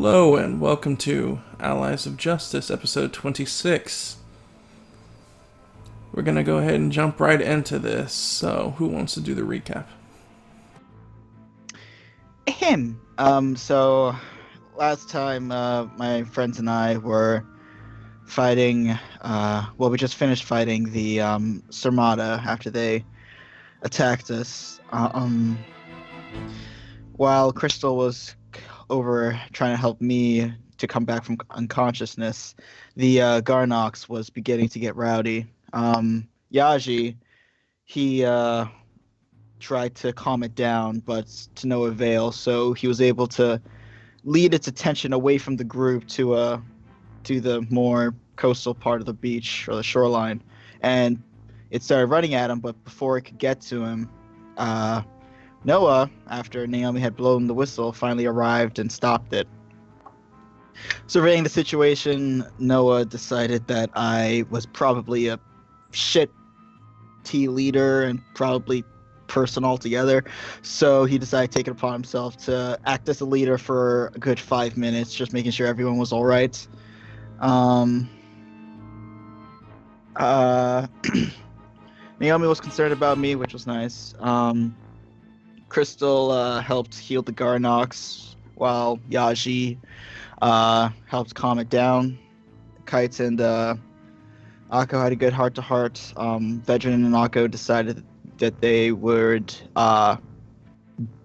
Hello and welcome to Allies of Justice, episode 26. We're going to go ahead and jump right into this. So, who wants to do the recap? Him. So last time, my friends and I were fighting, we just finished fighting the, Sarmata after they attacked us. While Crystal was over trying to help me to come back from unconsciousness, the, Garnox was beginning to get rowdy. Yaji, he, tried to calm it down, but to no avail. So he was able to lead its attention away from the group to the more coastal part of the beach or the shoreline, and it started running at him. But before it could get to him, Noah, after Naomi had blown the whistle, finally arrived and stopped it. Surveying the situation, Noah decided that I was probably a shit T leader and probably person altogether, so he decided to take it upon himself to act as a leader for a good 5 minutes, just making sure everyone was all right. Naomi was concerned about me, which was nice. Crystal helped heal the Garnox, while Yaji helped calm it down. Kites and Akko had a good heart-to-heart. Vedran and Akko decided that they would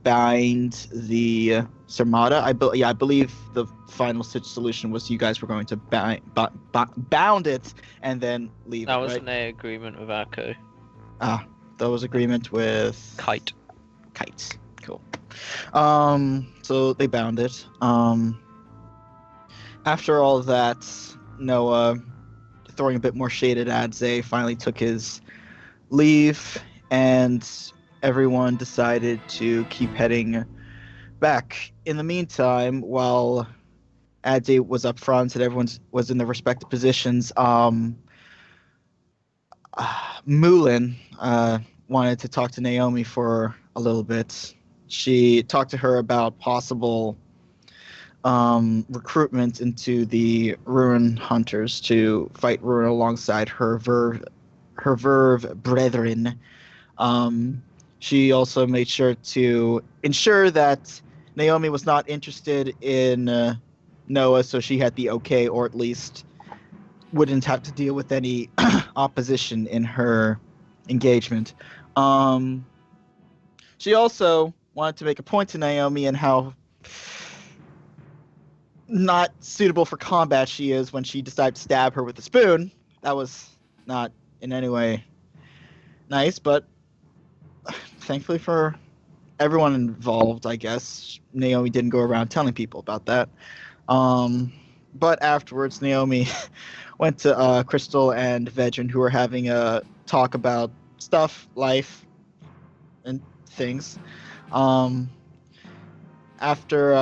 bind the Sarmata. I believe the final solution was you guys were going to bound it and then leave. That it, was right? an agreement with Akko. That was agreement with Kite. Cool. So they bound it. After all of that, Noah, throwing a bit more shade at Adze, finally took his leave, and everyone decided to keep heading back. In the meantime, while Adze was up front and everyone was in their respective positions, Mulan wanted to talk to Naomi for a little bit. She talked to her about possible recruitment into the Ruin Hunters to fight Ruin alongside her Verve brethren. She also made sure to ensure that Naomi was not interested in Noah, so she had the okay, or at least wouldn't have to deal with any opposition in her engagement. She also wanted to make a point to Naomi and how not suitable for combat she is when she decided to stab her with a spoon. That was not in any way nice, but thankfully for everyone involved, I guess, Naomi didn't go around telling people about that. But afterwards, Naomi went to Crystal and Vedran, who were having a talk about stuff, life, and things. After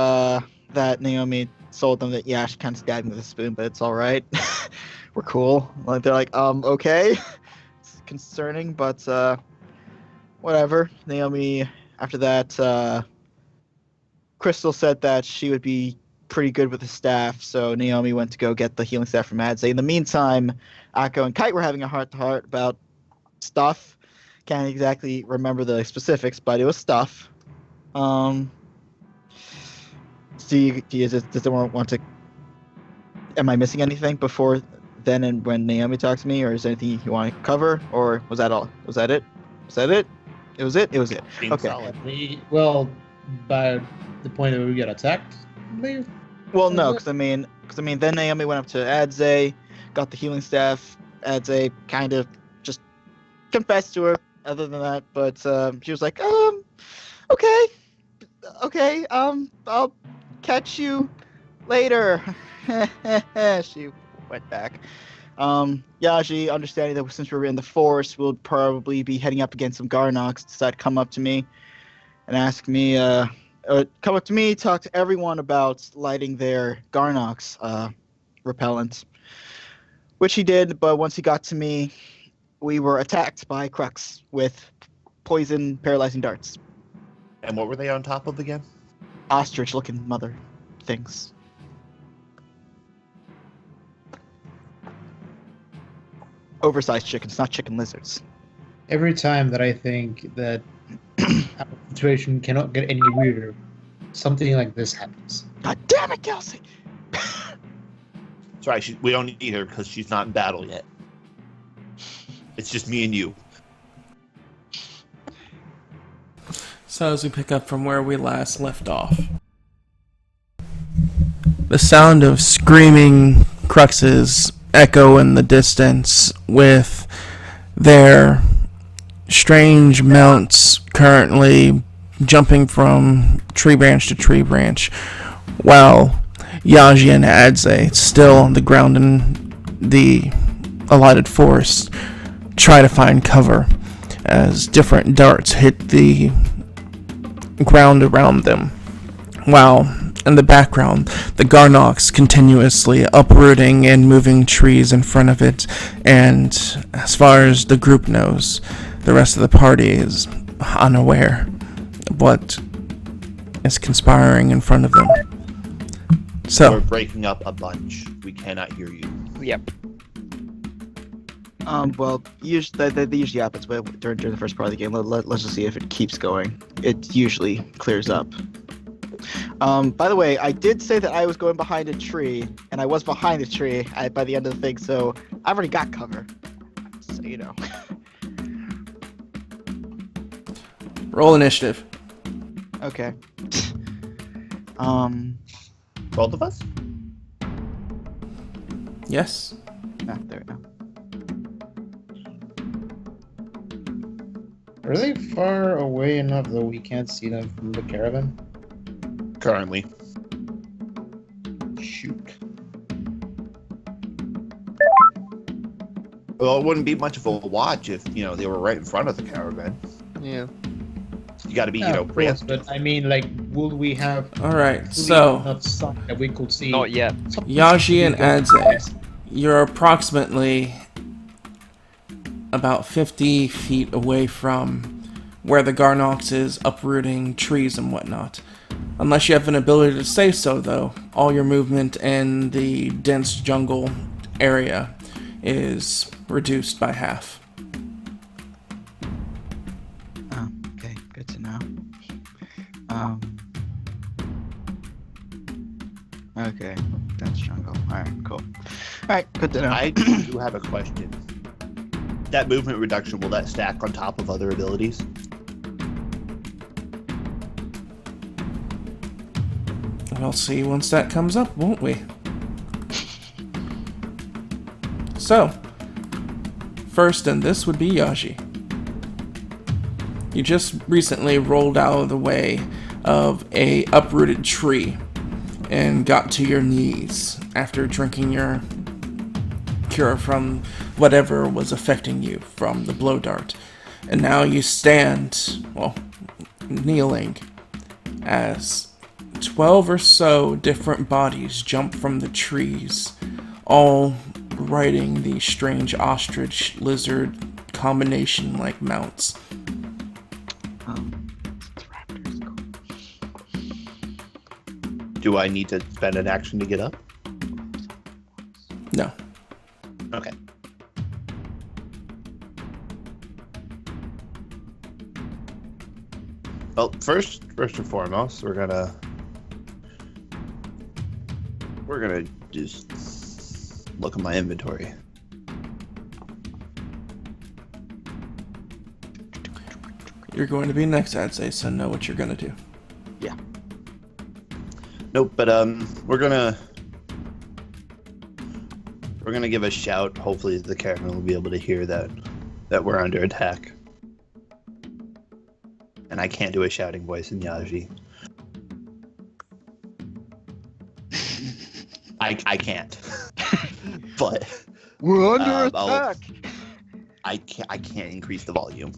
that, Naomi told them that, yeah, she kind of stabbed me with a spoon, but it's all right. We're cool. Like, they're like, okay. It's concerning, but whatever. Naomi, after that, Crystal said that she would be pretty good with the staff, so Naomi went to go get the healing staff from Adze. In the meantime, Akko and Kite were having a heart-to-heart about stuff. Can't exactly remember the specifics, but it was stuff. Does anyone want to... Am I missing anything before then and when Naomi talked to me, or is there anything you want to cover, or was that all? Was that it? Was that it? It was it? It was it. Seems Okay. solid. Well, by the point that we got attacked, maybe? Well, no, because I mean, then Naomi went up to Adze, got the healing staff. Adze kind of just confessed to her. Other than that, but she was like, okay, I'll catch you later. She went back. Yaji, understanding that since we were in the forest, we'll probably be heading up against some Garnox, decided to come up to me and ask me, talk to everyone about lighting their Garnox repellent, which he did, but once he got to me, we were attacked by Crux with poison paralyzing darts. And what were they on top of again? Ostrich-looking mother things. oversized chickens, not chicken lizards. Every time that I think that our situation cannot get any weirder, something like this happens. God damn it, Kelsey! Sorry, we don't need her because she's not in battle yet. It's just me and you. So as we pick up from where we last left off, the sound of screaming Cruxes echo in the distance, with their strange mounts currently jumping from tree branch to tree branch, while Yaji and Adze, still on the ground in the allotted forest, try to find cover as different darts hit the ground around them, while in the background the Garnox continuously uprooting and moving trees in front of it, and as far as the group knows, the rest of the party is unaware of what is conspiring in front of them. So We're breaking up a bunch. We cannot hear you. Yep. Well, usually that usually happens during the first part of the game. Let's just see if it keeps going. It usually clears up. By the way, I did say that I was going behind a tree, and I was behind the tree by the end of the thing, so I've already got cover. So you know. roll initiative. Okay. Both of us? Yes. There we go. Are they far away enough that we can't see them from the caravan? Currently. Shoot. Well, it wouldn't be much of a watch if, they were right in front of the caravan. Yeah. You got to be, Of course, ramped. but I mean, like, would we have Alright, so not something that we could see? Not yet. Yaji and Adze, you're approximately about 50 feet away from where the Garnox is uprooting trees and whatnot. Unless you have an ability to say so, though, all your movement in the dense jungle area is reduced by half. Oh, okay, good to know. Okay, that's jungle. Alright, cool. Alright, good to know. I do have a question. That movement reduction, will that stack on top of other abilities? We'll see once that comes up, won't we? So, first in this would be Yaji. You just recently rolled out of the way of a uprooted tree and got to your knees after drinking your cure from whatever was affecting you from the blow dart. And now you stand, kneeling, as 12 or so different bodies jump from the trees, all riding the strange ostrich lizard combination like mounts. It's raptors, cool. Do I need to spend an action to get up? No. Okay. Well, first and foremost, we're gonna just look at my inventory. You're going to be next, I'd say, so know what you're going to do. Yeah. Nope, but we're gonna give a shout. Hopefully the caravan will be able to hear that we're under attack. And I can't do a shouting voice in Yaji. I can't. But We're under I'll- attack. I can't increase the volume.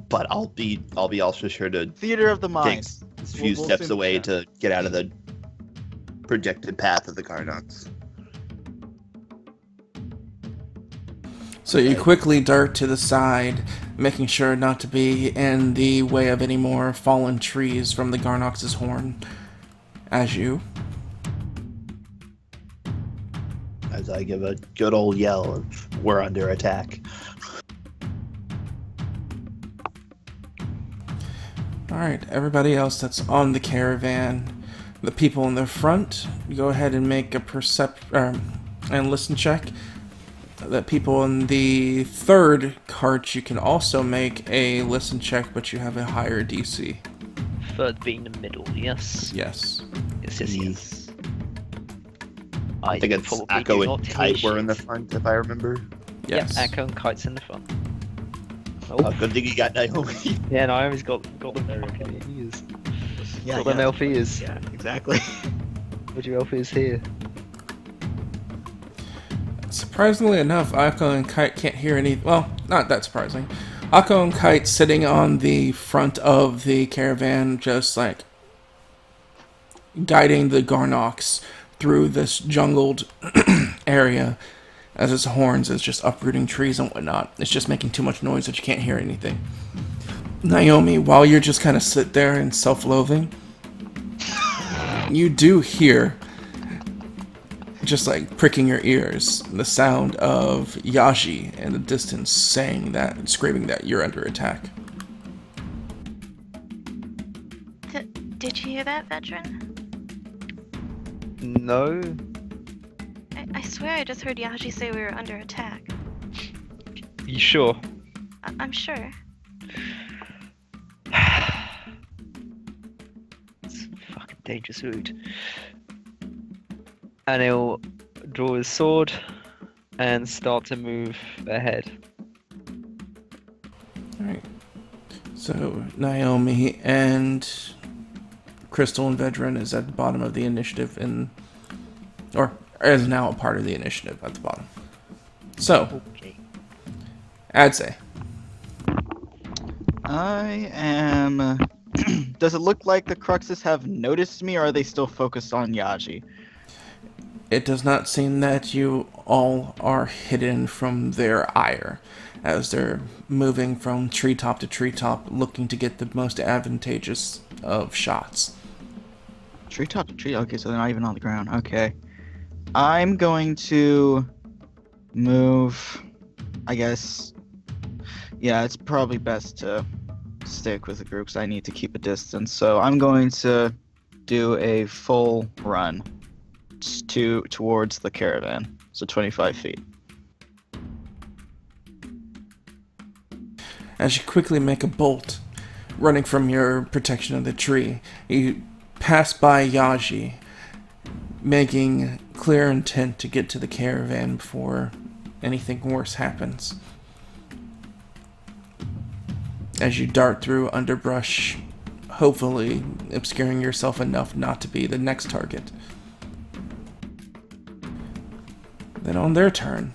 But I'll be also sure to Theater of the take mind. a few We'll steps soon away do to get out of the projected path of the Garnox. So you quickly dart to the side, making sure not to be in the way of any more fallen trees from the Garnox's horn. As you as I give a good old yell of we're under attack. Alright, everybody else that's on the caravan, the people in the front, go ahead and make a and listen check. The people in the third cart, you can also make a listen check, but you have a higher DC. Third being the middle, yes? Yes. Yes. I think it's probably Echo do and not Kite were in the initiate. front, if I remember. Yes. Yep, Echo and Kite's in the front. Good thing you got Naomi. Yeah, Naomi's got them ears. Yeah, Got them elf ears. Yeah, exactly. What your elf ears here? Surprisingly enough, Akko and Kite can't hear any. Well, not that surprising. Akko and Kite sitting on the front of the caravan, just like guiding the Garnox through this jungled area as its horns is just uprooting trees and whatnot. It's just making too much noise that you can't hear anything. Naomi, while you're just kind of sit there in self-loathing, you do hear, just like pricking your ears, the sound of Yaji in the distance screaming that you're under attack. Did you hear that, veteran? No. I swear I just heard Yaji say we were under attack. You sure? I'm sure. It's fucking dangerous route. And he'll draw his sword and start to move ahead. Alright. So, Naomi and Crystal and Vedran is at the bottom of the initiative or is now a part of the initiative at the bottom. So, Okay. Adze. I am. Does it look like the Cruxes have noticed me, or are they still focused on Yaji? It does not seem that you all are hidden from their ire, as they're moving from treetop to treetop, looking to get the most advantageous of shots. Treetop to tree. Okay, so they're not even on the ground. Okay. I'm going to move. I guess. Yeah, it's probably best to stick with the group because I need to keep a distance. So I'm going to do a full run towards the caravan. So 25 feet. As you quickly make a bolt, running from your protection of the tree, you pass by Yaji, making clear intent to get to the caravan before anything worse happens. As you dart through underbrush, hopefully obscuring yourself enough not to be the next target. Then on their turn,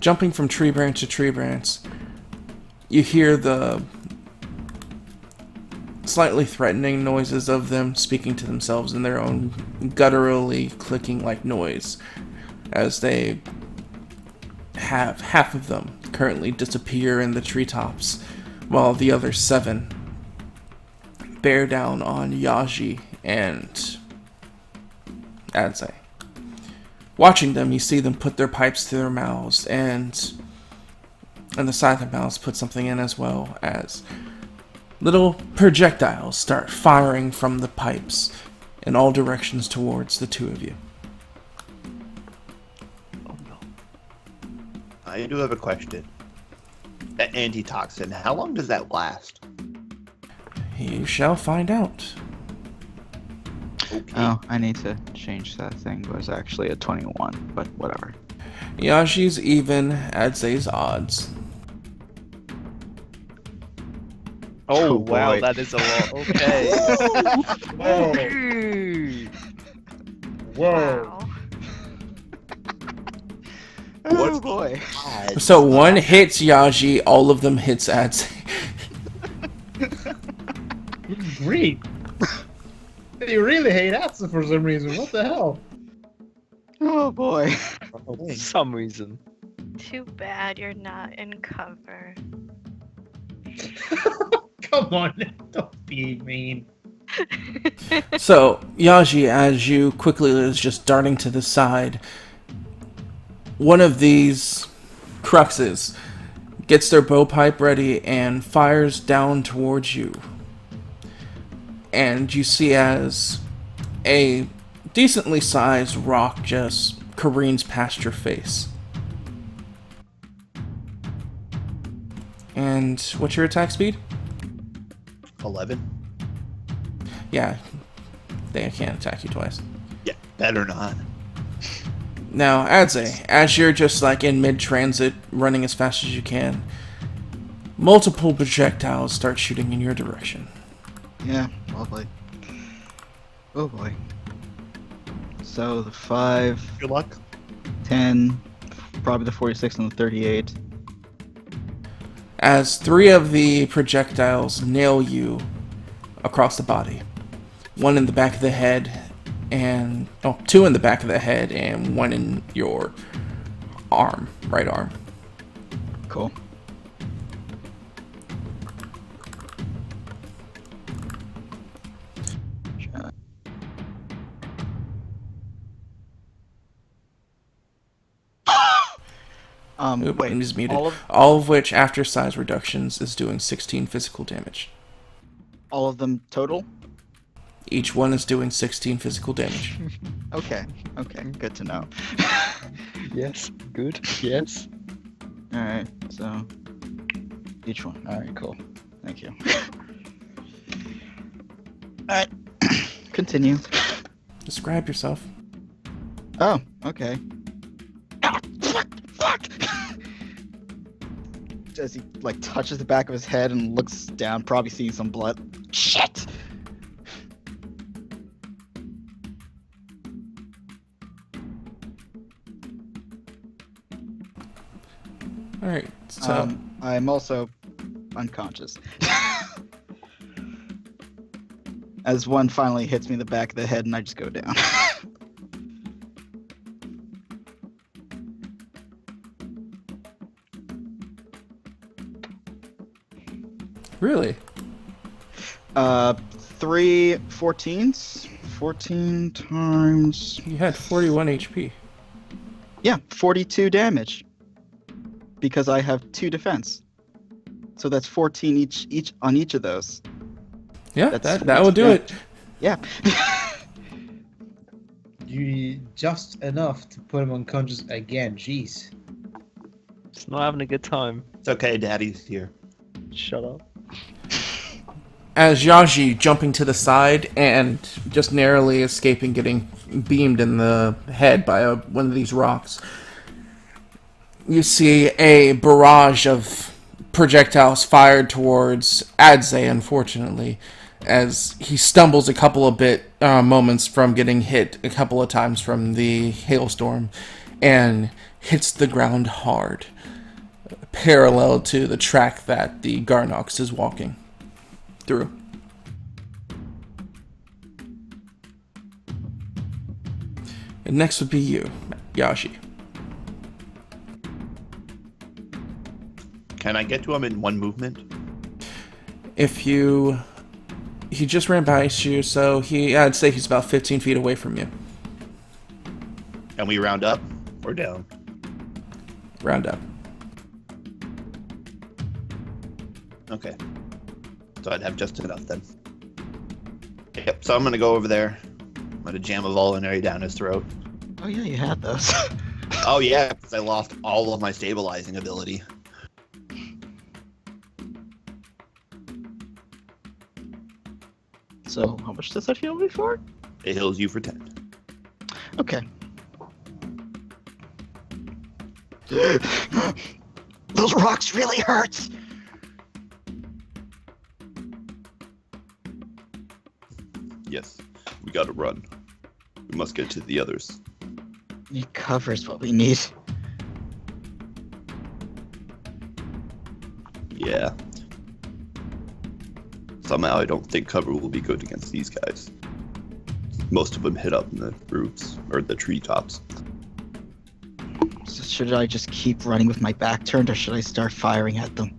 jumping from tree branch to tree branch, you hear the slightly threatening noises of them speaking to themselves in their own gutturally clicking like noise, as they have half of them currently disappear in the treetops, while the other 7 bear down on Yaji and Adze. Watching them, you see them put their pipes to their mouths, and on the side of their mouths put something in as well, as little projectiles start firing from the pipes in all directions towards the 2 of you. Oh no. I do have a question. That antitoxin, how long does that last? You shall find out. Okay. Oh, I need to change that thing. It was actually a 21, but whatever. Yaji's even, Adze's odds. Oh, Oh, wow, boy. that is a lot. Okay. Whoa! Whoa! Wow. What's Oh boy. odds? So one hits Yaji, all of them hits Adze. Great! You really hate Atsu for some reason. What the hell? Oh boy. For some reason. Too bad you're not in cover. Come on, don't be mean. So, Yaji, as you quickly is just darting to the side, one of these cruxes gets their bowpipe ready and fires down towards you. And you see as a decently sized rock just careens past your face. And what's your attack speed? 11. Yeah, they can't attack you twice. Yeah, better not. Now, Adze, as you're just like in mid-transit, running as fast as you can, multiple projectiles start shooting in your direction. Yeah, lovely. Oh boy. So the 5, Good luck. 10, probably the 46 and the 38. As 3 of the projectiles nail you across the body. 1 in the back of the head, and 2 in the back of the head, and 1 in your arm, right arm. Cool. Oop, Wait, I'm just muted. all of All of which, after size reductions, is doing 16 physical damage. all of them total? Each one is doing 16 physical damage. Okay, good to know. Yes, good. Yes. Alright, so each one. Alright, cool. Thank you. Alright, continue. Describe yourself. Oh, okay. Ah, fuck! As he touches the back of his head and looks down, probably seeing some blood. Shit! Alright, so... I'm also unconscious. As one finally hits me in the back of the head and I just go down. Really? 3 14s. 14 times... You had 41 HP. Yeah, 42 damage. Because I have 2 defense. So that's 14 each on each of those. Yeah, That's that will do it. Yeah. You just enough to put him unconscious again. Jeez. Just not having a good time. It's okay, Daddy's here. Shut up. As Yaji jumping to the side and just narrowly escaping getting beamed in the head by one of these rocks, you see a barrage of projectiles fired towards Adze, unfortunately, as he stumbles a couple of moments from getting hit a couple of times from the hailstorm and hits the ground hard, parallel to the track that the Garnox is walking through. And next would be you, Yashi. Can I get to him in one movement? He just ran by you, so I'd say he's about 15 feet away from you. And we round up or down? Round up. Okay. So I'd have just enough then. Yep, so I'm gonna go over there. I'm gonna jam a vulnerary down his throat. Oh yeah, you had those. Oh yeah, because I lost all of my stabilizing ability. So how much does that heal me for? It heals you for 10. Okay. Those rocks really hurt. Yes, we gotta run. We must get to the others. It covers what we need. Yeah. Somehow I don't think cover will be good against these guys. Most of them hit up in the roofs, or the treetops. So should I just keep running with my back turned, or should I start firing at them?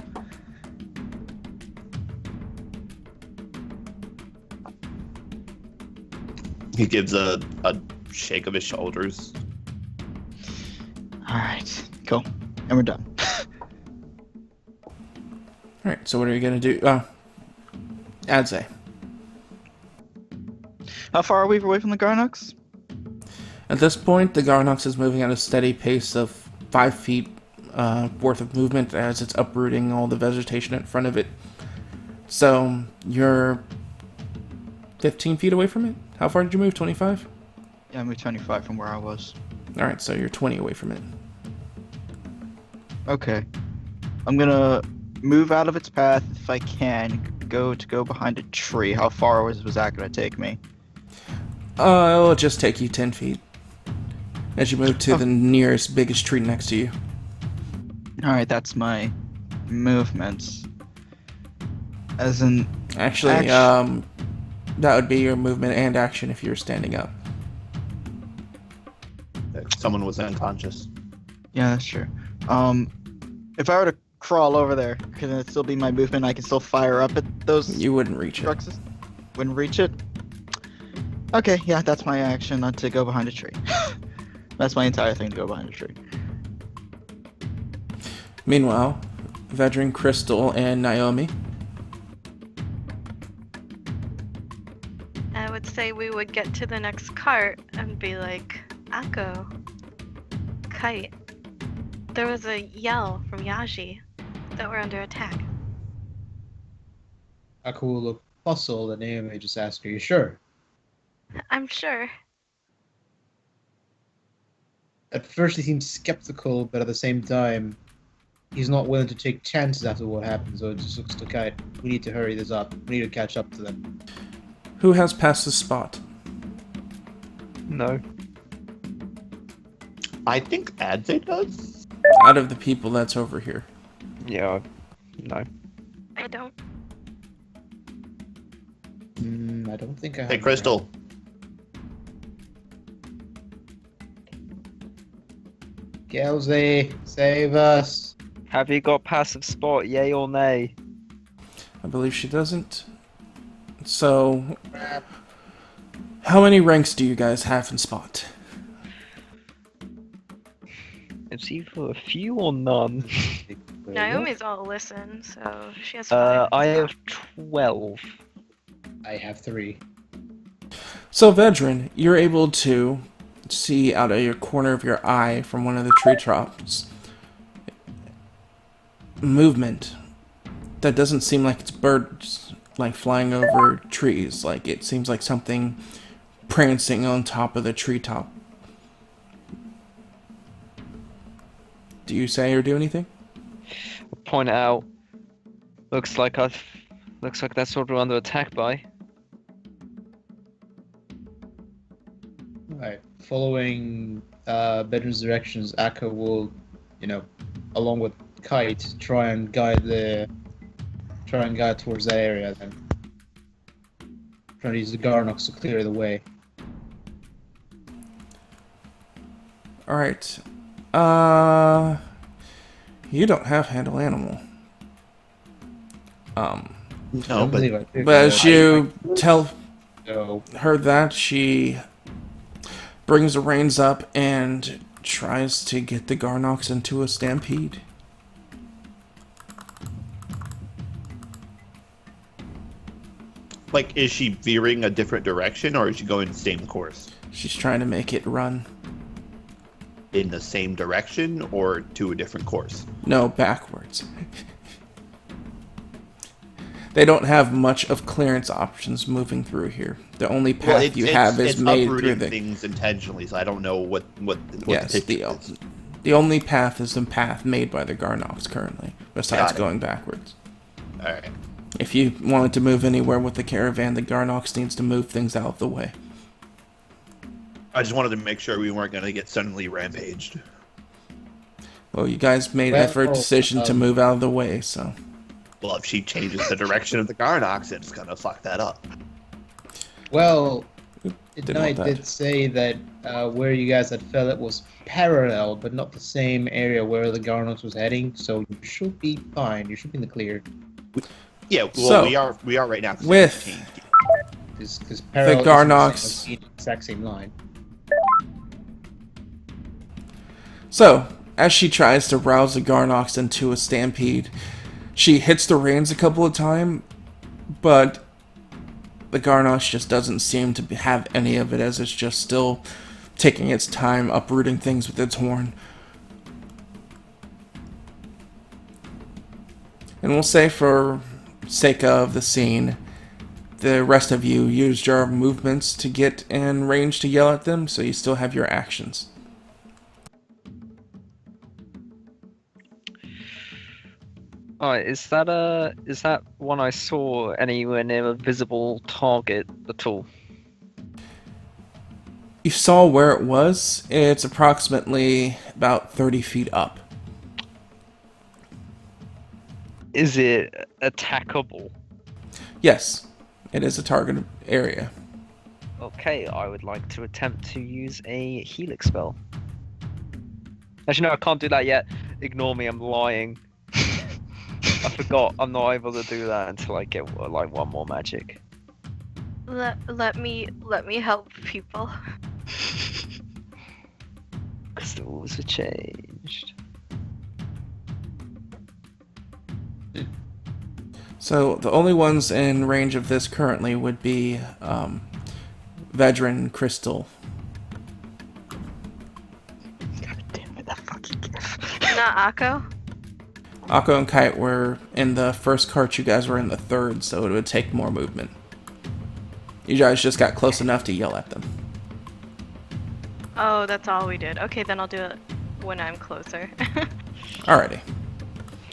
He gives a shake of his shoulders. All right, cool, and we're done. Alright, so what are you gonna do? Adze. How far are we away from the Garnox? At this point, the Garnox is moving at a steady pace of 5 feet worth of movement as it's uprooting all the vegetation in front of it. So, you're 15 feet away from it? How far did you move? 25? Yeah, I moved 25 from where I was. Alright, so you're 20 away from it. Okay. I'm gonna move out of its path if I can. Go behind a tree. How far was that gonna take me? It'll just take you 10 feet. As you move to the nearest, biggest tree next to you. Alright, that's my movements. As in... Actually, that would be your movement and action if you were standing up. Someone was unconscious. Yeah, that's true. If I were to crawl over there, can it still be my movement? I can still fire up at those You wouldn't reach it. trucks? Wouldn't reach it? Okay, yeah, that's my action, not to go behind a tree. That's my entire thing, to go behind a tree. Meanwhile, Vedran, Crystal, and Naomi. I would say we would get to the next cart and be like, Akko, Kite. There was a yell from Yaji that we're under attack. Aku will look puzzled, and Naomi just ask, "Are you sure?" I'm sure. At first he seems skeptical, but at the same time, he's not willing to take chances after what happened, so it just looks to Kite. We need to hurry this up. We need to catch up to them. Who has passed the spot? No. I think Adze does. Out of the people that's over here. Yeah. No. I don't. I don't think I have. Hey, Crystal. Gelzy, save us. Have you got passive spot? Yay or nay? I believe she doesn't. So, how many ranks do you guys have in spot? It's either a few or none. Naomi's all listen, so she has 5. I have 12. I have 3. So, Vedran, you're able to see out of your corner of your eye from one of the tree tops movement that doesn't seem like it's birds like flying over trees. Like it seems like something prancing on top of the treetop. Do you say or do anything? I'll point it out. Looks like that's what we're under attack by. Alright, following Bedroom's directions, Akka will, along with Kite, try and guide towards that area then. Trying to use the Garnox to clear the way. Alright. You don't have handle animal. No, I believe I did, But as you tell so her that, she brings the reins up and tries to get the Garnox into a stampede. like, is she veering a different direction, or is she going the same course? She's trying to make it run. In the same direction, or to a different course? No, backwards. They don't have much of clearance options moving through here. The only path you have is made through uprooting the... things intentionally, so I don't know what Yes, the picture is. the only path is the path made by the Garnox currently, besides Got it. going backwards. Alright. If you wanted to move anywhere with the caravan, the Garnox needs to move things out of the way. I just wanted to make sure we weren't going to get suddenly rampaged. Well, you guys made Well, effort decision to move out of the way, so... Well, if she changes the direction of the Garnox, it's going to fuck that up. well, Didn't Knight want that. did say that where you guys had fell, it was parallel, but not the same area where the Garnox was heading. So you should be fine. You should be in the clear. Yeah, well, So, we are right now. 'cause with- it's 15. Because Peril Garnox. the exact same line. So, as she tries to rouse the Garnox into a stampede, she hits the reins a couple of times, but the Garnox just doesn't seem to have any of it, as it's just still taking its time uprooting things with its horn. And we'll say, for sake of the scene, the rest of you used your movements to get in range to yell at them, so you still have your actions. Alright, is that one I saw anywhere near a visible target at all? You saw where it was. It's approximately about 30 feet up. Is it attackable? Yes, it is a target area. Okay, I would like to attempt to use a helix spell. Actually, no, I can't do that yet. Ignore me, I'm lying. I forgot. I'm not able to do that until I get like one more magic. Let me help people. Because the rules have changed. So the only ones in range of this currently would be Vedran, Crystal. God damn it, that fucking gif. Not Akko. Akko and Kite were in the first cart, you guys were in the third, so it would take more movement. You guys just got close enough to yell at them. Oh, that's all we did. Okay, then I'll do it when I'm closer. Alrighty.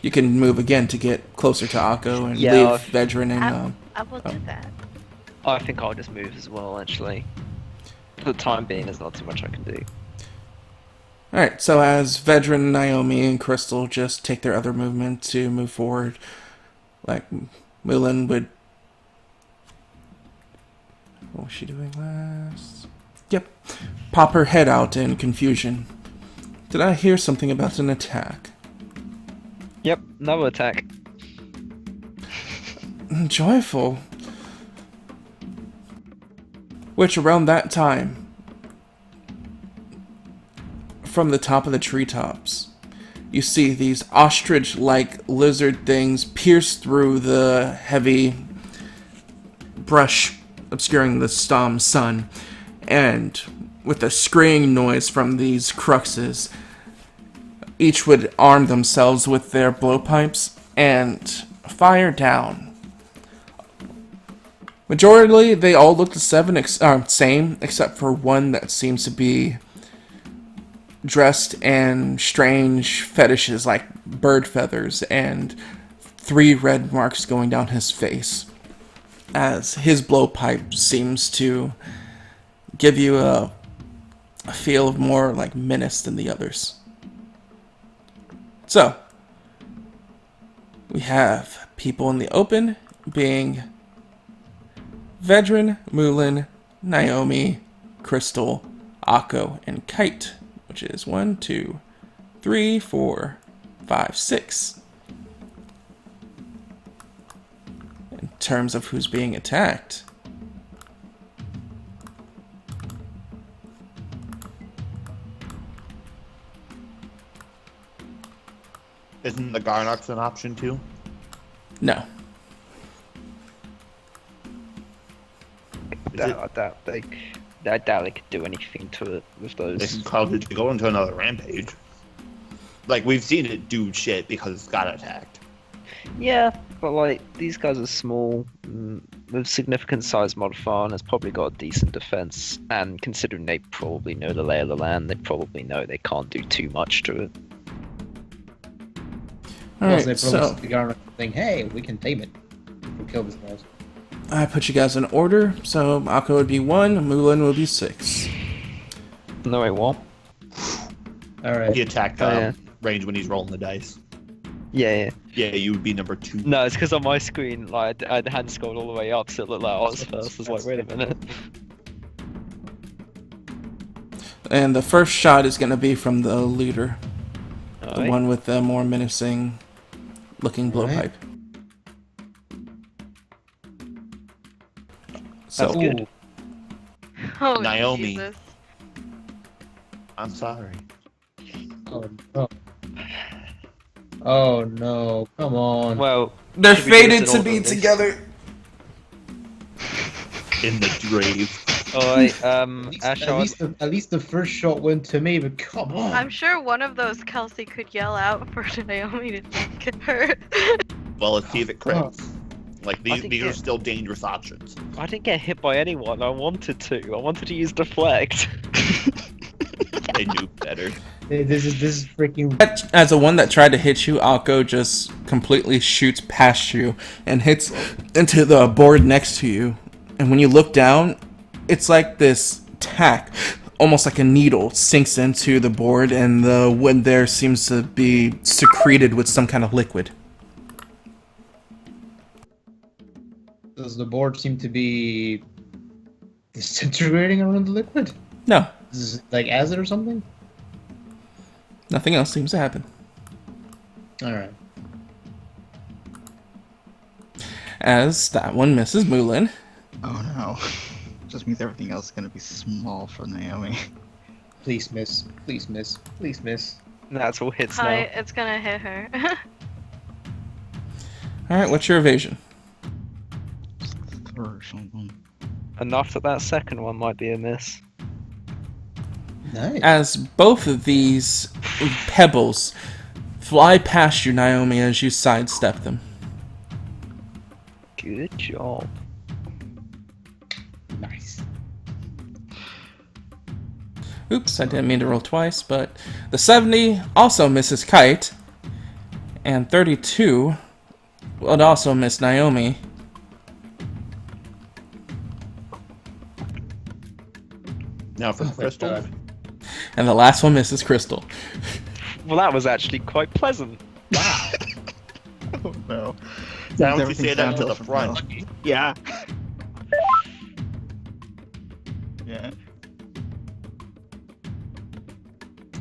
You can move again to get closer to Akko and Yeah, leave I've- Vedran and... I will do that. I think I'll just move as well, actually. For the time being, there's not too much I can do. Alright, so as Vedran, Naomi, and Crystal just take their other movement to move forward, like Mulan would... What was she doing last? Yep. Pop her head out in confusion. Did I hear something about an attack? Yep, another attack. Joyful. Which around that time, from the top of the treetops, you see these ostrich-like lizard things pierce through the heavy brush obscuring the sun, and with a screaming noise from these cruxes, each would arm themselves with their blowpipes and fire down. Majority, they all look the same, except for one that seems to be dressed in strange fetishes like bird feathers and 3 red marks going down his face, as his blowpipe seems to give you a feel of more like menace than the others. So, we have people in the open being Vedran, Mulan, Naomi, Crystal, Akko, and Kite, which is 1, 2, 3, 4, 5, 6. In terms of who's being attacked, Isn't the Garnox an option too? no. I doubt they could do anything to it with They those. can cause it to go into another rampage. Like, we've seen it do shit because it's got attacked. Yeah, but like these guys are small, with significant size modifier, and has probably got a decent defense. And considering they probably know the lay of the land, they probably know they can't do too much to it. Plus, they Alright, probably so see the Garnox and think, hey, we can tame it. We'll kill this guy. I put you guys in order. So Akko would be 1, Mulan would be 6. No, it won't. Alright. He attacked Oh, yeah. range when he's rolling the dice. Yeah. Yeah, you would be number 2. No, it's because on my screen, like I hadn't scrolled all the way up, so it looked like I was first. I was like, wait a minute. And the first shot is going to be from the leader, the Alright. one with the more menacing looking blowpipe. Alright. That's So good. Oh, Naomi. Jesus. I'm sorry. Oh no. Oh no. Come on. Well, they're should we do this fated in to order be at least? together. In the grave. Alright, At Ash, I would- at least the first shot went to me, but come on. I'm sure one of those Kelsey could yell out for Naomi to get hurt. Well, let's see if it Oh. crits. Like, I these, think these are it- still dangerous options. I didn't get hit by anyone. I wanted to. I wanted to use deflect. They knew better. This is freaking. As the one that tried to hit you, Alko just completely shoots past you and hits into the board next to you. And when you look down, it's like this tack, almost like a needle, sinks into the board, and the wood there seems to be secreted with some kind of liquid. Does the board seem to be disintegrating around the liquid? No, Is it like acid or something? nothing else seems to happen. Alright. As that one misses Mulan. Oh no. Just means everything else is gonna be small for Naomi. Please miss. Please miss. Please miss. That's all hits Hi, now. it's gonna hit her. Alright, what's your evasion? Or something. Enough that second one might be a miss. Nice. As both of these pebbles fly past you, Naomi, as you sidestep them. Good job. Nice. Oops, I didn't mean to roll twice, but the 70 also misses Kite, and 32 would also miss Naomi. Now for Oh my Crystal. God. And the last one misses Crystal. Well, that was actually quite pleasant. Oh no. Why don't you Everything's say that to downhill the from front? now. Yeah. Yeah.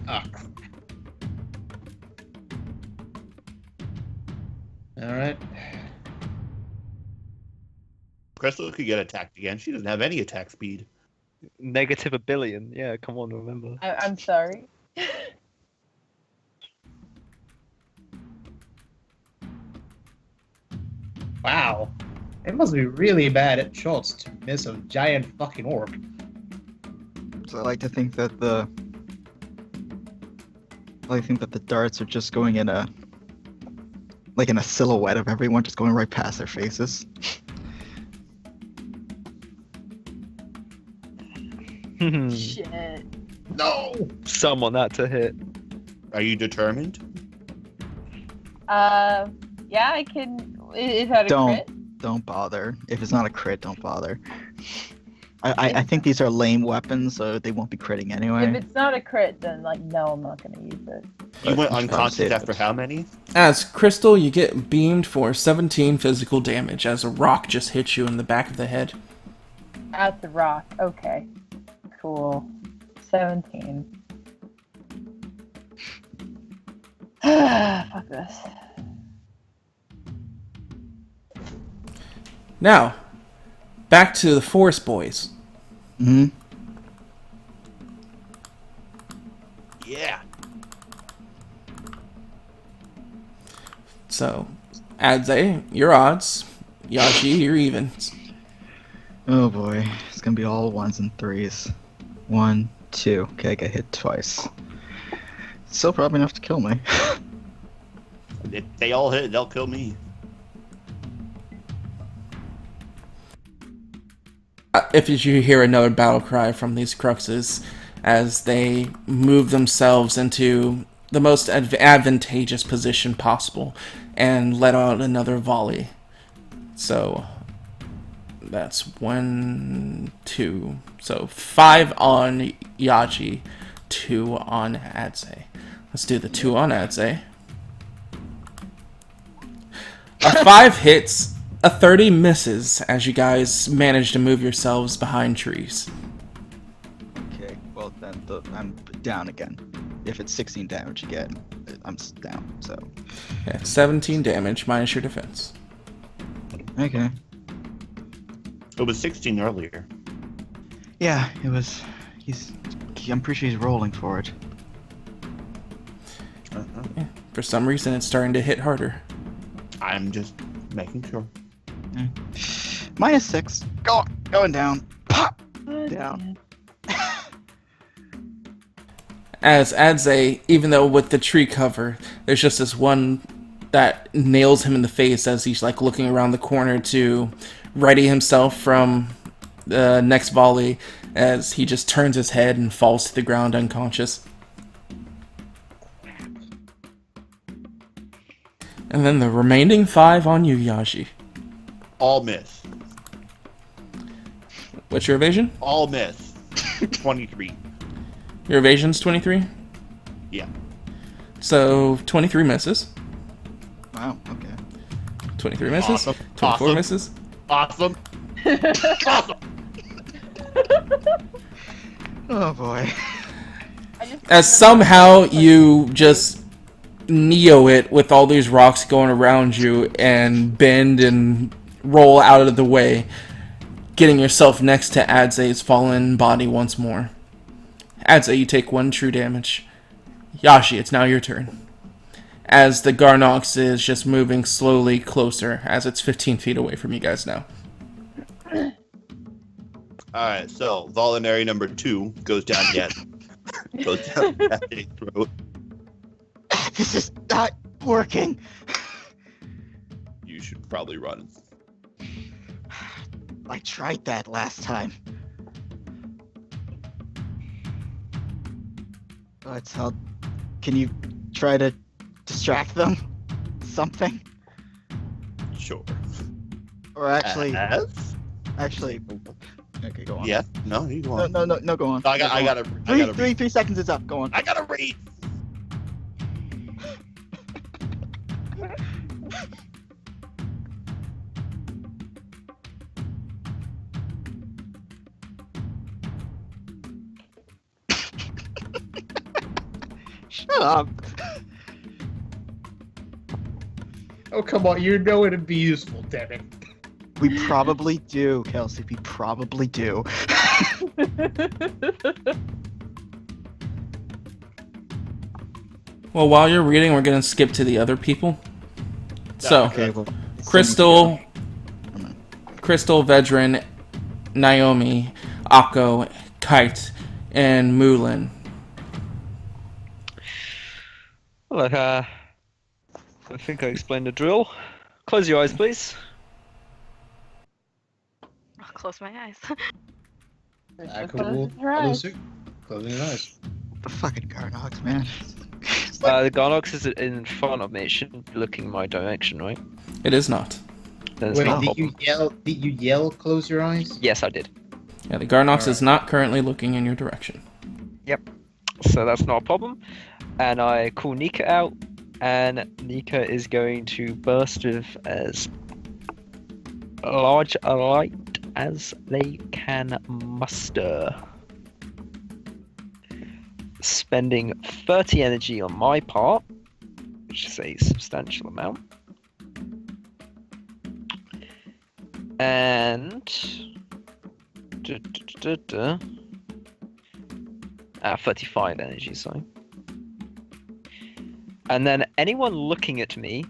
Ah. Alright. Crystal could get attacked again. She doesn't have any attack speed. Negative a billion. Yeah, come on, remember. I'm sorry. Wow. It must be really bad at shots to miss a giant fucking orc. So I like to think that the darts are just going in a silhouette of everyone, just going right past their faces. Shit. No! Someone had to hit. Are you determined? Yeah, I can. Is that a Don't. crit? Don't bother. If it's not a crit, don't bother. I think these are lame weapons, so they won't be critting If anyway. it's not a crit, then like no, I'm not gonna use it. You went But- unconscious after how many? As Crystal, you get beamed for 17 physical damage as a rock just hits you in the back of the head. At the rock. Okay. Cool. 17. Fuck this. Now, back to the Forest Boys. Hmm. Yeah. So, Adze, your odds. Yashi, your evens. Oh boy, it's gonna be all ones and threes. 1, 2. Okay, I got hit twice. Still probably enough to kill me. If they all hit, they'll kill me. If you hear another battle cry from these Cruxes as they move themselves into the most advantageous position possible and let out another volley. So that's 1, 2. So 5 on Yaji, 2 on Adze. Let's do the 2 on Adze. A 5 hits, a 30 misses as you guys manage to move yourselves behind trees. Okay, well then I'm down again. If it's 16 damage again, I'm down. So Yeah, 17 damage minus your defense. okay. It was 16 earlier. Yeah, it was. I'm pretty sure he's rolling for it. Uh-huh. For some reason, it's starting to hit harder. I'm just making sure. -6. Going down. Pop. Down. As Adze, even though with the tree cover, there's just this one that nails him in the face as he's like looking around the corner to ready himself from the next volley, as he just turns his head and falls to the ground unconscious. And then the remaining 5 on you, Yaji. All miss. What's your evasion? All miss. 23. Your evasion's 23? Yeah. So 23 misses. Wow. Okay. 23 misses. Awesome. 24 Awesome. misses. Awesome. Awesome. Oh boy. As somehow you just Neo it with all these rocks going around you and bend and roll out of the way, getting yourself next to Adze's fallen body once more. Adze, you take 1 true damage. Yashi, it's now your turn. As the Garnox is just moving slowly closer, as it's 15 feet away from you guys now. Alright, so voluntary number 2 goes down yet. Goes down Patty's throat. This is not working. You should probably run. I tried that last time. But can you try to distract them? Something? Sure. Or actually, As? okay, go on. Yeah. No, you go on. No, go on. I gotta read. 3 seconds is up. Go on. I gotta read. Shut up. Oh, come on. You know it'd be useful, damn it. We probably do, Kelsey. We probably do. Well, while you're reading, we're going to skip to the other people. So, Okay, well, Crystal, Vedran, Naomi, Akko, Kite, and Mulan. Look, I think I explained the drill. Close your eyes, please. I'll close my eyes. Cool. Follow suit. Closing his eyes. The fucking Garnox, man. The Garnox is in front of me. It shouldn't be looking in my direction, right? It is not. Then it's Wait, not a did you problem. yell? Did you yell? Close your eyes. Yes, I did. Yeah, the Garnox is Alright. not currently looking in your direction. So that's not a problem. And I call Nika out, and Nika is going to burst with as large a light as they can muster. Spending 30 energy on my part, which is a substantial amount. And 35 energy, sorry. And then anyone looking at me,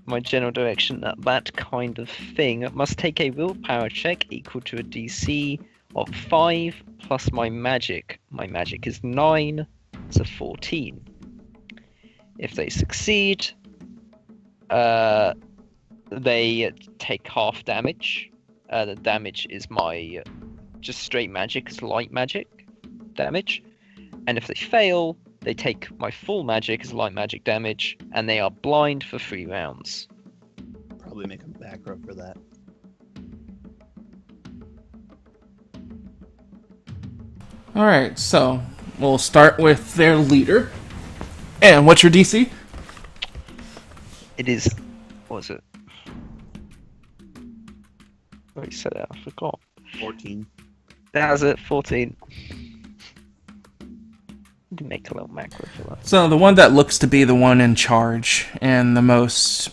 my general direction, that kind of thing, must take a willpower check equal to a DC of 5 plus my magic. My magic is 9, so 14. If they succeed, they take half damage. The damage is my just straight magic, it's light magic damage. And if they fail, they take my full magic as light magic damage, and they are blind for 3 rounds. Probably make a back rub for that. Alright, so we'll start with their leader. And what's your DC? It is. What was it? I already said it, I forgot. 14. That was it, 14. Make a little macro for that. So the one that looks to be the one in charge and the most,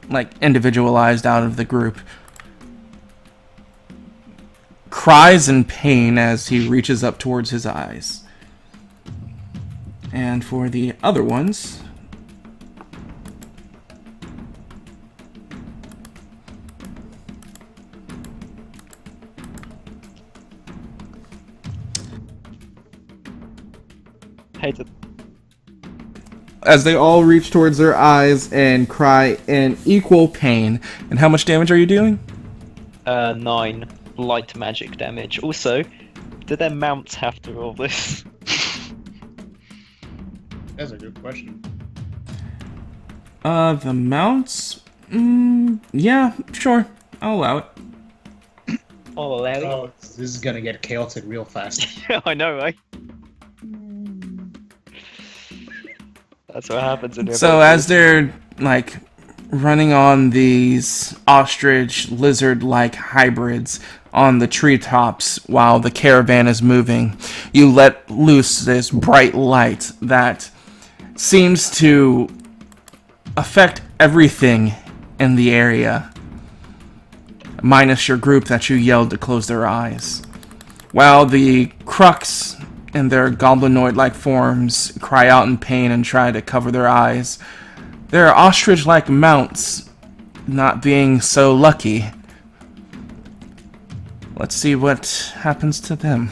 like, individualized out of the group cries in pain as he reaches up towards his eyes. And for the other ones, Hate it. as they all reach towards their eyes and cry in equal pain. And how much damage are you doing? 9 light magic damage. Also, do their mounts have to roll this? That's a good question. The mounts? Yeah, sure. I'll allow it. I'll allow it. Oh, this is gonna get chaotic real fast. Yeah, I know, right? That's what happens in So as they're, like, running on these ostrich, lizard-like hybrids on the treetops while the caravan is moving, you let loose this bright light that seems to affect everything in the area, minus your group that you yelled to close their eyes. While the Crux in their goblinoid-like forms cry out in pain and try to cover their eyes, their ostrich-like mounts not being so lucky. Let's see what happens to them.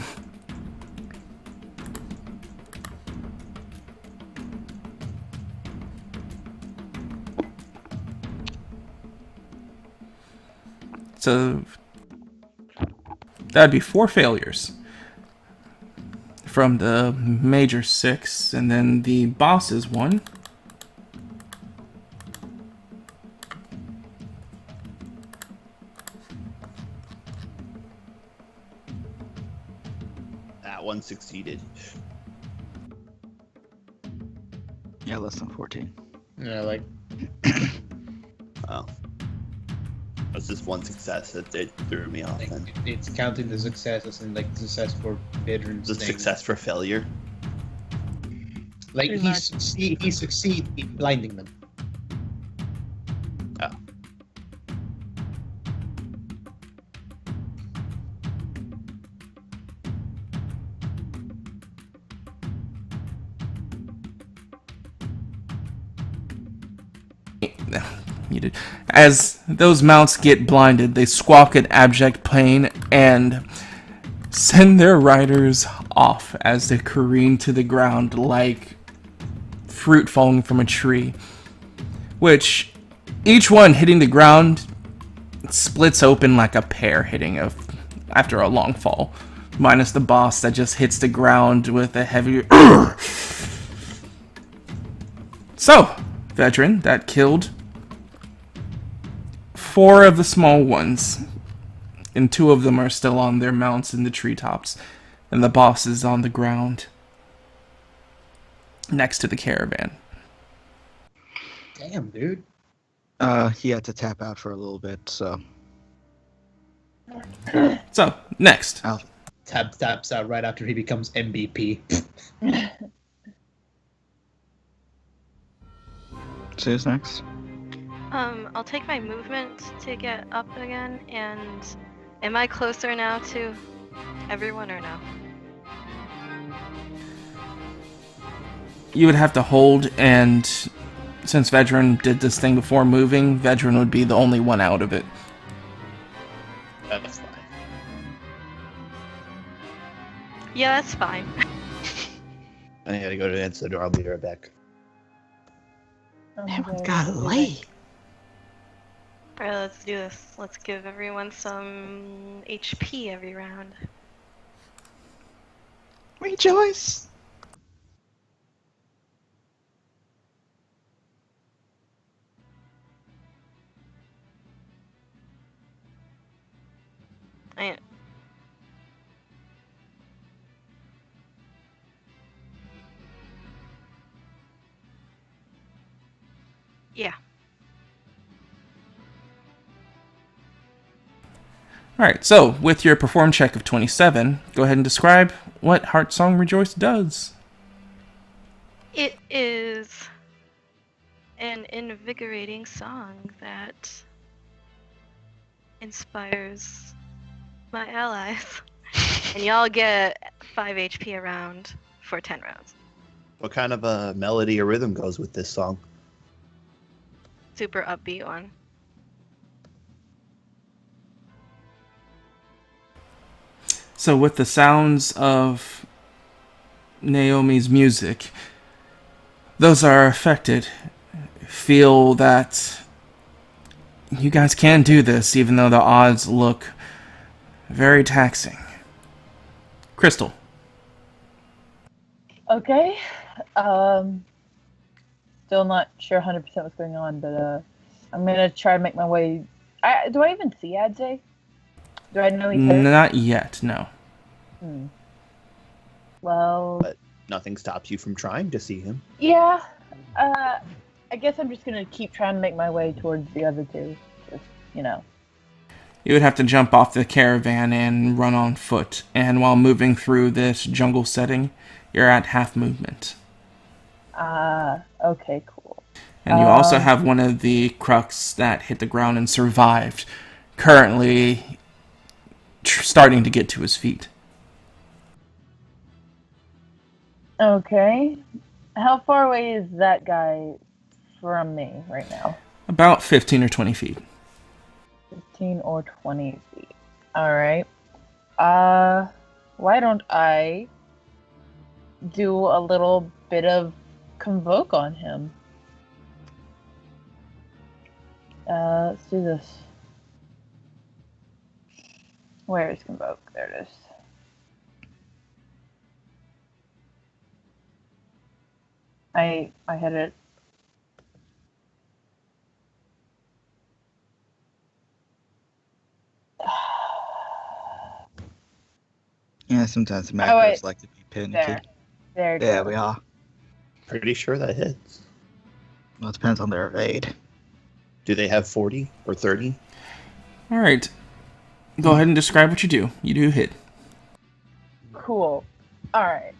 So that'd be 4 failures from the major 6, and then the boss is 1. That one succeeded. Yeah, less than 14. Yeah, like Oh. That's just one success that it threw me off then. it's counting the successes and like the success for veterans. Is it success for failure? Like Pretty he succeed in blinding them. Oh. You did. As those mounts get blinded, they squawk in abject pain and send their riders off as they careen to the ground like fruit falling from a tree. Which, each one hitting the ground splits open like a pear after a long fall. Minus the boss that just hits the ground with a heavy... So, veteran, that killed 4 of the small ones, and 2 of them are still on their mounts in the treetops, and the boss is on the ground next to the caravan. Damn, dude. He had to tap out for a little bit, so So, next. Taps out right after he becomes MVP. so who's next? I'll take my movement to get up again, and am I closer now to everyone or no? You would have to hold, and since Veteran did this thing before moving, Veteran would be the only one out of it. That's fine. Yeah, that's fine. I gotta go to answer the door. I'll be right back. Everyone's got it late. Alright, let's do this. Let's give everyone some HP every round. Rejoice! I... Yeah. Alright, so with your perform check of 27, go ahead and describe what Heartsong Rejoice does. It is an invigorating song that inspires my allies. And y'all get 5 HP a round for 10 rounds. What kind of a melody or rhythm goes with this song? Super upbeat one. So with the sounds of Naomi's music, those are affected feel that you guys can do this, even though the odds look very taxing. Crystal. Okay. Still not sure 100% what's going on, but I'm gonna try to make my way. Do I even see Adze? Do I know he's there? Not yet, no. Well, But nothing stops you from trying to see him. yeah. I guess I'm just gonna keep trying to make my way towards the other two. Just, you know. You would have to jump off the caravan and run on foot, and while moving through this jungle setting, you're at half movement. Okay, cool. And you also have one of the Crux that hit the ground and survived, currently starting to get to his feet. Okay. How far away is that guy from me right now? About 15 or 20 feet. 15 or 20 feet. Alright. Why don't I do a little bit of convoke on him? Let's do this. Where is convoke? There it is. I had it. Yeah, sometimes the wait. macros like to be pinned. There. There it Yeah, goes. we are. Pretty sure that hits. Well, it depends on their evade. Do they have 40 or 30? All right. Go ahead and describe what you do. You do hit. Cool. Alright.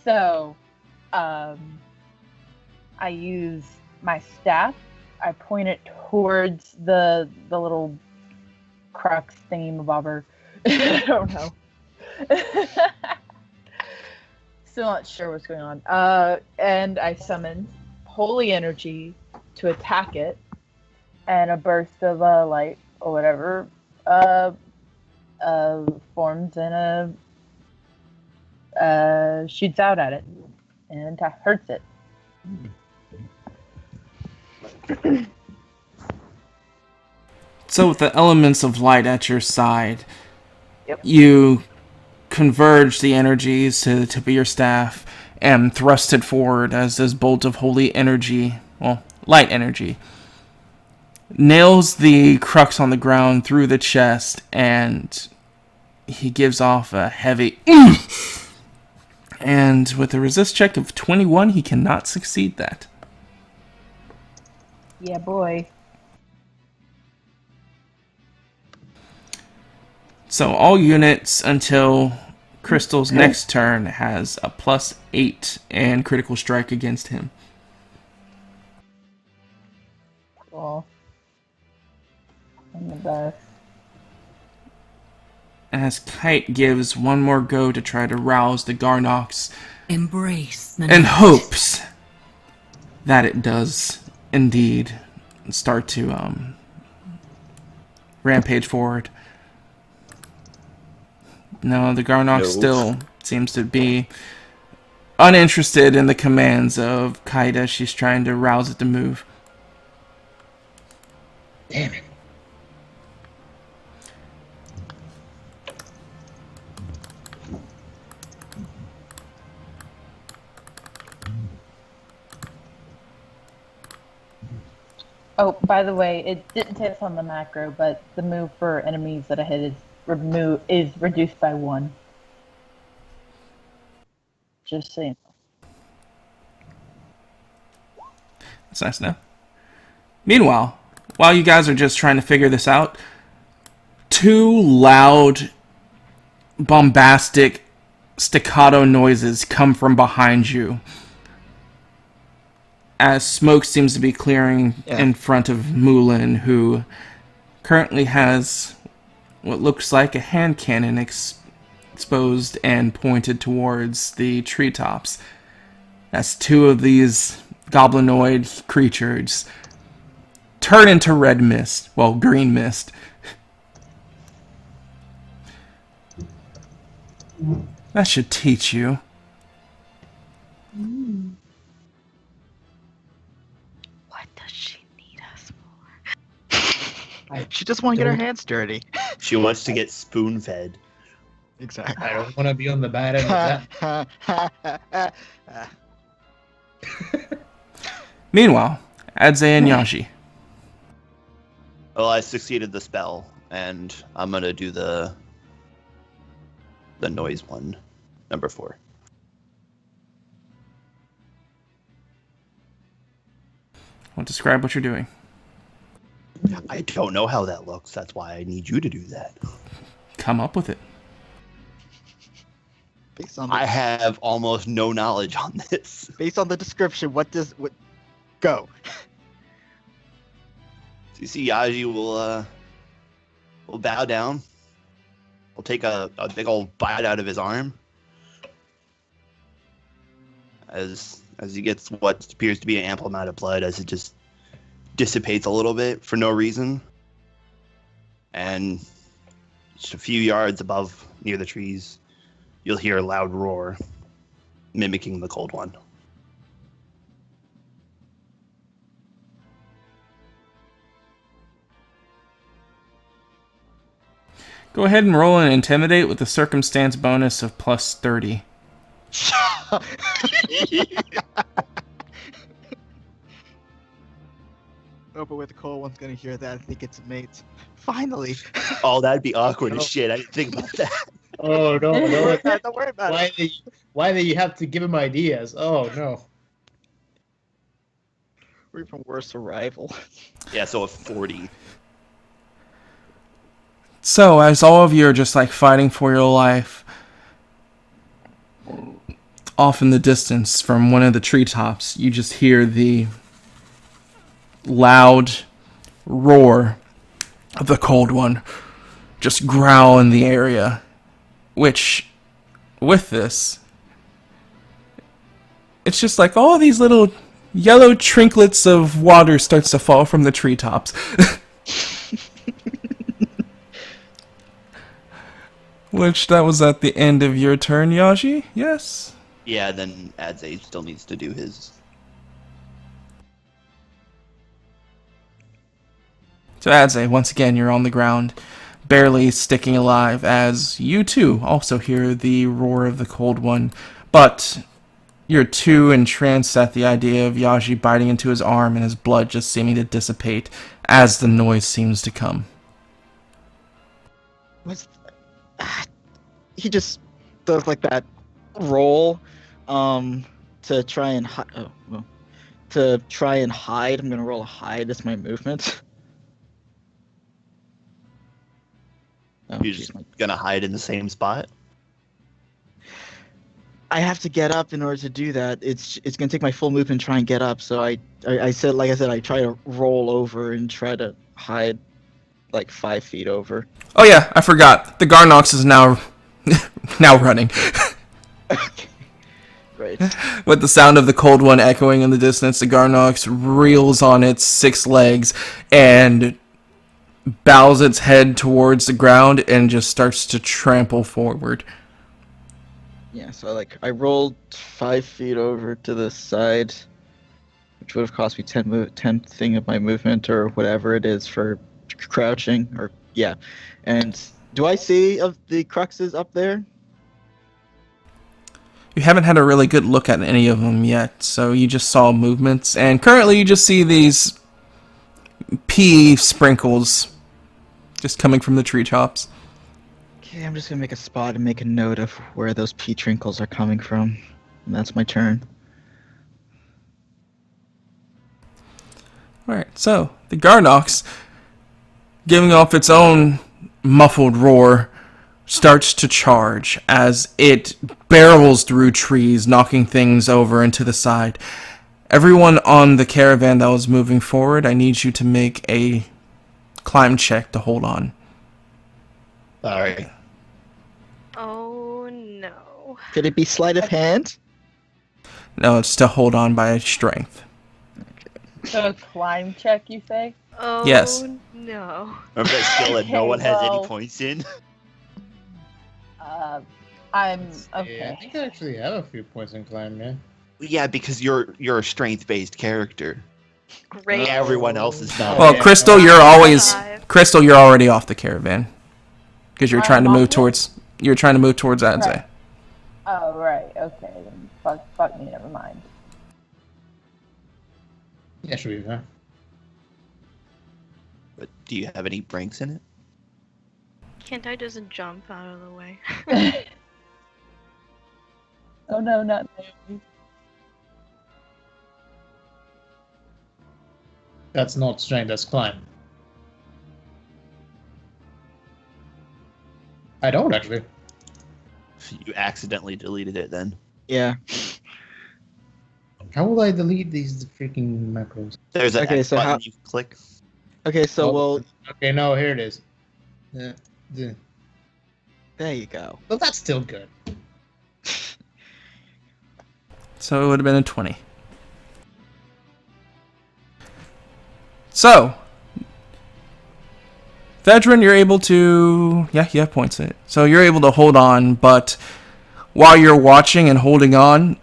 So, I use my staff. I point it towards the little crux thingy mabobber. I don't know. Still not sure what's going on. And I summon holy energy to attack it, and a burst of light or whatever forms and shoots out at it and hurts it. So with the elements of light at your side, Yep. you converge the energies to the tip of your staff and thrust it forward as this bolt of holy energy, well, light energy, nails the crux on the ground through the chest, and he gives off a heavy and with a resist check of 21, he cannot succeed that. Yeah, boy. So all units until Crystal's next turn has a +8 and critical strike against him. Cool. I'm the best. As Kite gives one more go to try to rouse the Garnox Embrace the and night. hopes that it does indeed start to rampage forward. No, the Garnox No. still seems to be uninterested in the commands of Kite as she's trying to rouse it to move. Damn it. Oh, by the way, it didn't say this on the macro, but the move for enemies that I hit is reduced by 1. Just so you know. That's nice now. Meanwhile, while you guys are just trying to figure this out, 2 loud, bombastic, staccato noises come from behind you as smoke seems to be clearing in front of Mulan, who currently has what looks like a hand cannon exposed and pointed towards the treetops. As two of these goblinoid creatures turn into red mist, well, green mist. That should teach you. What does she need us for? She just want to get her hands dirty. She wants to get spoon fed. Exactly. I don't want to be on the bad end of that. Meanwhile, Adze and Yashi. Well, I succeeded the spell, and I'm gonna do the noise one, number 4. Well, describe what you're doing. I don't know how that looks. That's why I need you to do that. Come up with it. Based on I have almost no knowledge on this. based on the description, what go? So you see, Yaji will bow down. Will take a big old bite out of his arm as he gets what appears to be an ample amount of blood, as it just dissipates a little bit for no reason. And just a few yards above, near the trees, you'll hear a loud roar, mimicking the cold one. Go ahead and roll an intimidate with a circumstance bonus of plus 30. Oh, but with the cold one's gonna hear that and think it's a mate. Finally. Oh, that'd be awkward as shit. I didn't think about that. Oh, no. Don't worry about it. Why do you have to give him ideas? Oh, no. We're even worse arrival. Yeah, so a 40. So, as all of you are just like fighting for your life, off in the distance from one of the treetops, you just hear the loud roar of the cold one just growl in the area, which, with this, it's just like all these little yellow trinklets of water starts to fall from the treetops. Which, that was at the end of your turn, Yashi? Yes? Yeah, then Adze still needs to do his. So Adze, once again, you're on the ground, barely sticking alive, as you too also hear the roar of the cold one, but you're too entranced at the idea of Yashi biting into his arm and his blood just seeming to dissipate as the noise seems to come. What's he just does like that roll to try and hide. I'm gonna roll a hide as my movement. Oh, You're just gonna hide in the same spot? I have to get up in order to do that. It's gonna take my full movement to try and get up. So I said, like I said, I try to roll over and try to hide like 5 feet over. Oh yeah, I forgot. The Garnox is now running. Great. With the sound of the cold one echoing in the distance, the Garnox reels on its 6 legs and bows its head towards the ground and just starts to trample forward. Yeah, so I rolled 5 feet over to the side, which would have cost me 10 thing of my movement or whatever it is for crouching. Or yeah, and do I see of the cruxes up there? You haven't had a really good look at any of them yet, so you just saw movements, and currently you just see these pea sprinkles just coming from the tree tops. Okay, I'm just gonna make a spot and make a note of where those pea trinkles are coming from, and that's my turn. Alright, so the Garnox, giving off its own muffled roar, starts to charge as it barrels through trees, knocking things over and to the side. Everyone on the caravan that was moving forward, I need you to make a climb check to hold on. Sorry. Oh no. Could it be sleight of hand? No, it's to hold on by strength. So a climb check, you say? Oh Yes. no. Remember that skill that no Okay, one has any well- points in? I'm Yeah, I okay. think I actually have a few points in climb, yeah. Yeah, because you're a strength-based character. Great. Everyone else is not. Well, yeah. Crystal, you're Five. already off the caravan because you're I'm trying to off move it? towards Adze. Right. Oh right, okay. Then fuck me, never mind. Yeah, should be fine. But do you have any breaks in it? Can't I just jump out of the way? Oh no, not Naomi. That's not strength, that's climb. I don't actually. You accidentally deleted it then. Yeah. How will I delete these freaking macros? There's an Okay, X so button how- you click. Okay, so Oh, we'll. Okay, no, here it is. Yeah. There you go. Well, that's still good. So it would have been a 20. So, Vedran, you're able to... Yeah, you have points in it. So you're able to hold on, but while you're watching and holding on,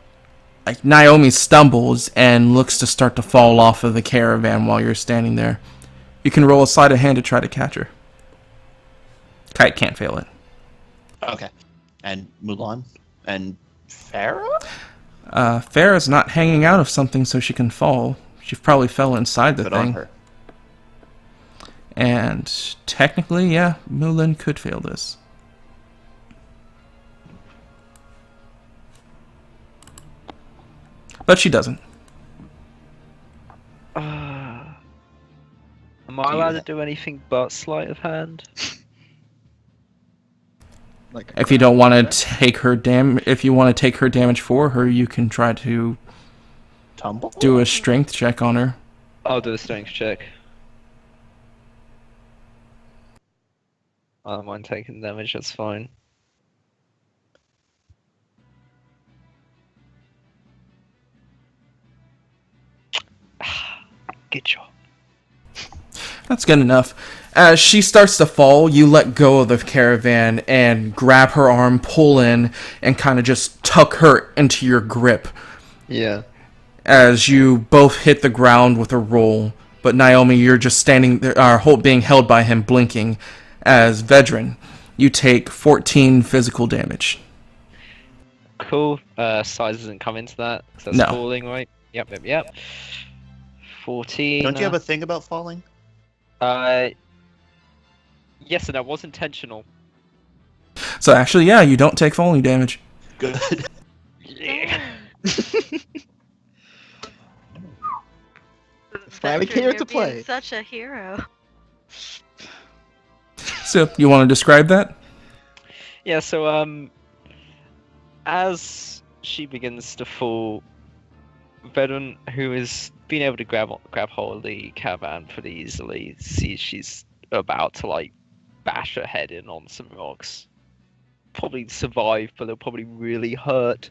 like, Naomi stumbles and looks to start to fall off of the caravan while you're standing there. You can roll a sleight of hand to try to catch her. Kite can't fail it. Okay. And Mulan? And Farah? Farah's not hanging out of something so she can fall. She probably fell inside the Put on thing. her. And technically, yeah, Mulan could fail this. But she doesn't. Am Do I you allowed to have- do anything but sleight of hand? Like. If you don't want to take her if you want to take her damage for her, you can try to Tumble? do a strength check on her. I'll do a strength check. I don't mind taking damage, that's fine. Good job. That's good enough. As she starts to fall, you let go of the caravan and grab her arm, pull in, and kind of just tuck her into your grip. Yeah. As you both hit the ground with a roll, but Naomi, you're just standing there, being held by him, blinking. As Vedran, you take 14 physical damage. Cool. Size doesn't come into that, 'cause that's No. falling, right? Yep. 14. Don't you have a thing about falling? Yes, and that was intentional. So actually, yeah, you don't take falling damage. Good. Yeah. Finally Vedran, came you're into being play. Such a hero. So, you want to describe that? Yeah, so as she begins to fall, Vedran, who has been able to grab hold of the caravan pretty easily, sees she's about to like bash her head in on some rocks. Probably survive, but they'll probably really hurt.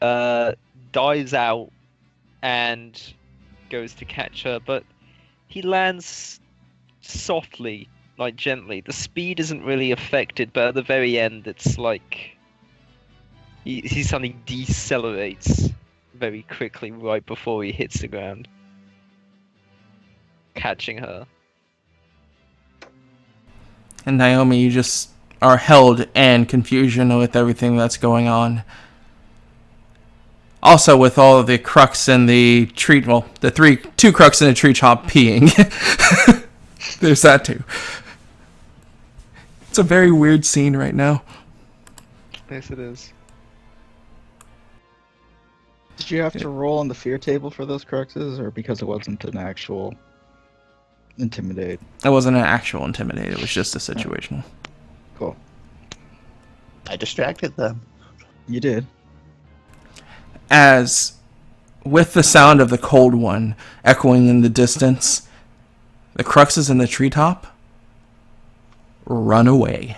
Dives out and goes to catch her, but he lands softly, like gently. The speed isn't really affected, but at the very end, it's like he suddenly decelerates very quickly right before he hits the ground, catching her. And Naomi, you just are held in confusion with everything that's going on. Also, with all of the crux in the tree, well, two crux in the tree top peeing. There's that too. It's a very weird scene right now. Yes, it is. Did you have to roll on the fear table for those cruxes, or because it wasn't an actual intimidate? It wasn't an actual intimidate, it was just a situational. Cool. I distracted them. You did. As, with the sound of the cold one echoing in the distance, the cruxes in the treetop run away.